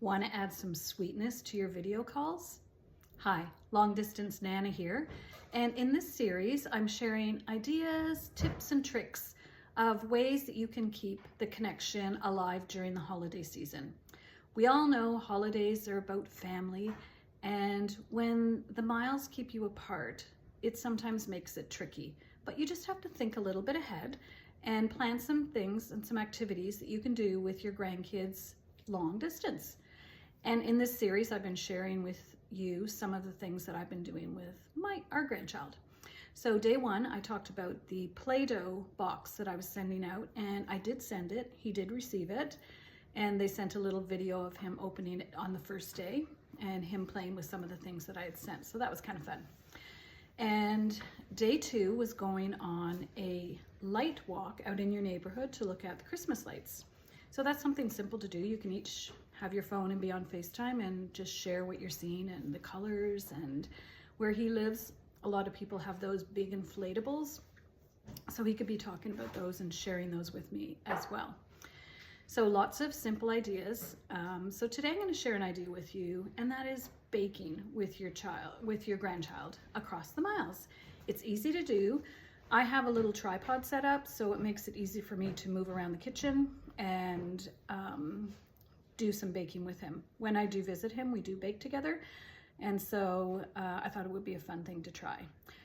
Want to add some sweetness to your video calls? Hi, long distance Nana here. And in this series, I'm sharing ideas, tips, and tricks of ways that you can keep the connection alive during the holiday season. We all know holidays are about family, and when the miles keep you apart, it sometimes makes it tricky. But you just have to think a little bit ahead and plan some things and some activities that you can do with your grandkids long distance. And in this series, I've been sharing with you some of the things that I've been doing with our grandchild. So day one, I talked about the Play-Doh box that I was sending out, and I did send it. He did receive it, and they sent a little video of him opening it on the first day and him playing with some of the things that I had sent. So that was kind of fun. And day two was going on a light walk out in your neighborhood to look at the Christmas lights. So that's something simple to do. You can each have your phone and be on FaceTime and just share what you're seeing and the colors. And where he lives, a lot of people have those big inflatables. So he could be talking about those and sharing those with me as well. So lots of simple ideas. So today I'm going to share an idea with you, and that is baking with your grandchild across the miles. It's easy to do. I have a little tripod set up, so it makes it easy for me to move around the kitchen and do some baking with him. When I do visit him, we do bake together, and so I thought it would be a fun thing to try.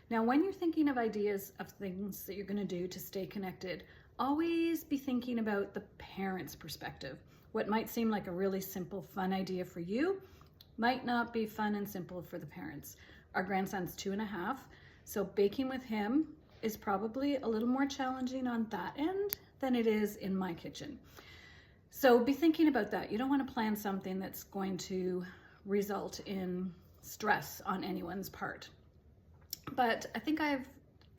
Now, when you're thinking of ideas of things that you're going to do to stay connected, always be thinking about the parent's perspective. What might seem like a really simple, fun idea for you might not be fun and simple for the parents. Our grandson's 2.5, so baking with him is probably a little more challenging on that end than it is in my kitchen. So be thinking about that. You don't want to plan something that's going to result in stress on anyone's part. But I think I've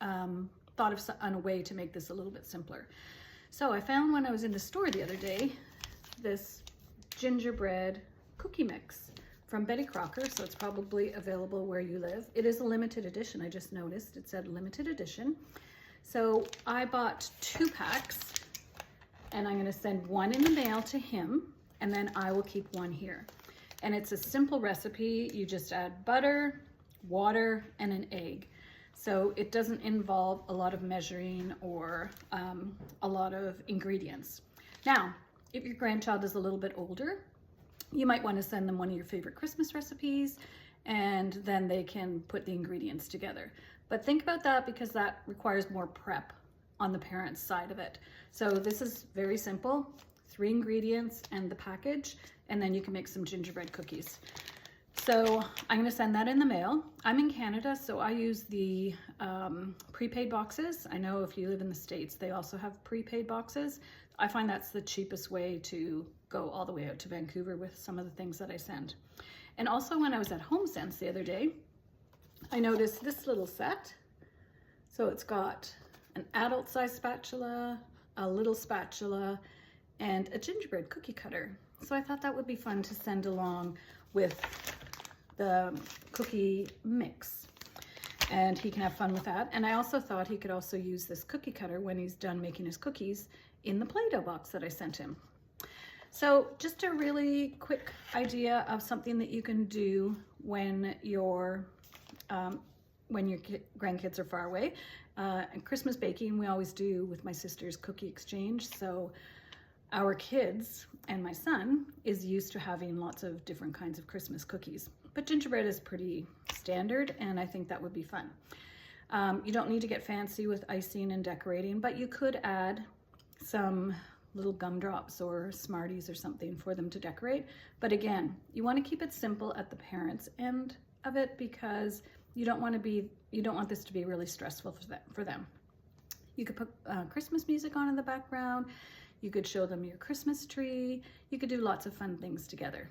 thought of a way to make this a little bit simpler. So I found when I was in the store the other day, this gingerbread cookie mix from Betty Crocker, so it's probably available where you live. It is a limited edition. I just noticed it said limited edition. So I bought 2 packs, and I'm going to send one in the mail to him, and then I will keep one here. And it's a simple recipe. You just add butter, water, and an egg. So it doesn't involve a lot of measuring or a lot of ingredients. Now, if your grandchild is a little bit older, you might want to send them one of your favorite Christmas recipes, and then they can put the ingredients together. But think about that, because that requires more prep on the parent's side of it. So this is very simple, 3 ingredients and the package, and then you can make some gingerbread cookies. So I'm going to send that in the mail. I'm in Canada, so I use the prepaid boxes. I know if you live in the States, they also have prepaid boxes. I find that's the cheapest way to go all the way out to Vancouver with some of the things that I send. And also when I was at HomeSense the other day, I noticed this little set. So it's got an adult size spatula, a little spatula, and a gingerbread cookie cutter. So I thought that would be fun to send along with the cookie mix, and he can have fun with that. And I also thought he could also use this cookie cutter when he's done making his cookies in the Play-Doh box that I sent him. So just a really quick idea of something that you can do when your grandkids are far away. And Christmas baking, we always do with my sister's cookie exchange. So our kids and my son is used to having lots of different kinds of Christmas cookies, but gingerbread is pretty standard, and I think that would be fun. You don't need to get fancy with icing and decorating, but you could add some little gumdrops or Smarties or something for them to decorate. But again, you want to keep it simple at the parents' end of it, because you don't want this to be really stressful for them. You could put Christmas music on in the background. You could show them your Christmas tree. You could do lots of fun things together.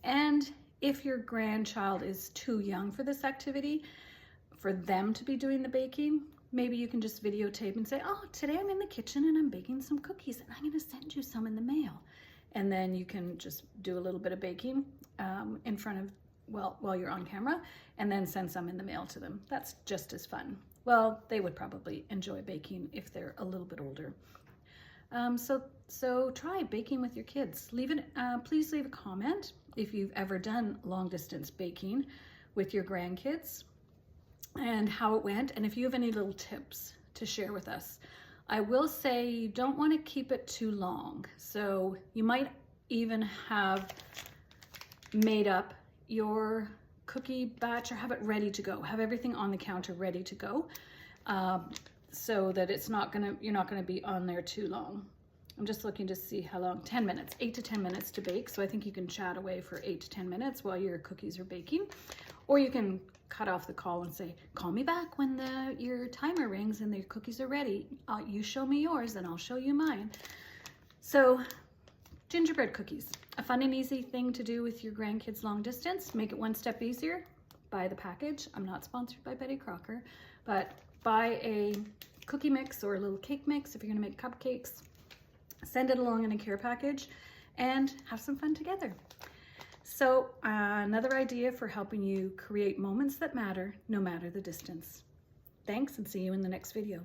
And if your grandchild is too young for this activity, for them to be doing the baking, maybe you can just videotape and say, oh, today I'm in the kitchen and I'm baking some cookies, and I'm going to send you some in the mail. And then you can just do a little bit of baking in front of, while you're on camera, and then send some in the mail to them. That's just as fun. Well, they would probably enjoy baking if they're a little bit older. So try baking with your kids. Please leave a comment if you've ever done long distance baking with your grandkids and how it went, and if you have any little tips to share with us. I will say you don't want to keep it too long. So you might even have made up your cookie batch or have it ready to go. Have everything on the counter ready to go, so that you're not gonna be on there too long. I'm just looking to see how long. 10 minutes, 8 to 10 minutes to bake. So I think you can chat away for 8 to 10 minutes while your cookies are baking. Or you can cut off the call and say, call me back when your timer rings and the cookies are ready. You show me yours and I'll show you mine. So gingerbread cookies, a fun and easy thing to do with your grandkids long distance. Make it one step easier. Buy the package. I'm not sponsored by Betty Crocker, but buy a cookie mix or a little cake mix if you're gonna make cupcakes. Send it along in a care package and have some fun together. So another idea for helping you create moments that matter no matter the distance. Thanks, and see you in the next video.